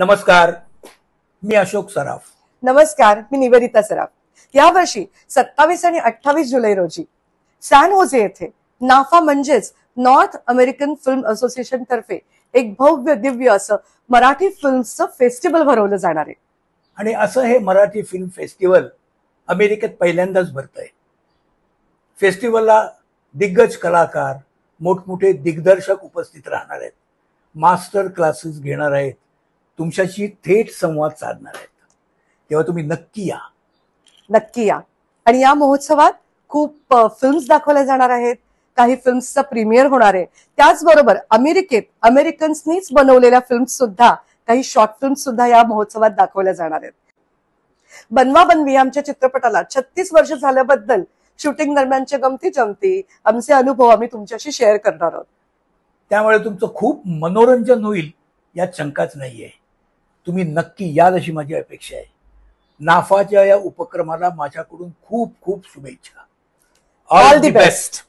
नमस्कार, मी अशोक सराफ. नमस्कार, मी निवेदिता सराफ. यावर्षी 27 आणि 28 जुलै रोजी सॅन होजे येथे नाफा म्हणजेच नॉर्थ अमेरिकन फिल्म असोसिएशन तर्फे एक भव्य दिव्य असं मराठी फिल्मचं फेस्टिवल भरवलं जाणार आहे. आणि असं हे मराठी फिल्म फेस्टिवल अमेरिकेत पहिल्यांदाच भरतंय. फेस्टिवलला दिग्गज कलाकार, मोठमोठे दिग्दर्शक उपस्थित राहणार आहेत, मास्टर क्लासेस घेणार आहेत, तुमच्याशी थेट संवाद साधणार आहेत. तेव्हा तुम्ही नक्की या. नक्की या. आणि या महोत्सवात खूप फिल्म्स दाखवल्या जाणार आहेत. काही फिल्म्सचा प्रीमियर होणार आहे. त्याचबरोबर अमेरिकेत अमेरिकन्सनीच बनवलेल्या फिल्म्स सुद्धा, काही शॉर्ट फिल्म्स सुद्धा या महोत्सवात दाखवल्या जाणार आहेत. बनवा बनवी आमच्या चित्रपटाला 36 वर्ष झाल्याबद्दल शूटिंग दरम्यानच्या गमती जमती, आमचे अनुभव आम्ही तुमच्याशी शेअर करणार आहोत. त्यामुळे तुमचं खूप मनोरंजन होईल यात शंकाच नाहीये. तुम्ही नक्की याल अशी माझी अपेक्षा आहे. नाफाच्या या उपक्रमाला माझ्याकडून खूप खूप शुभेच्छा. All the best.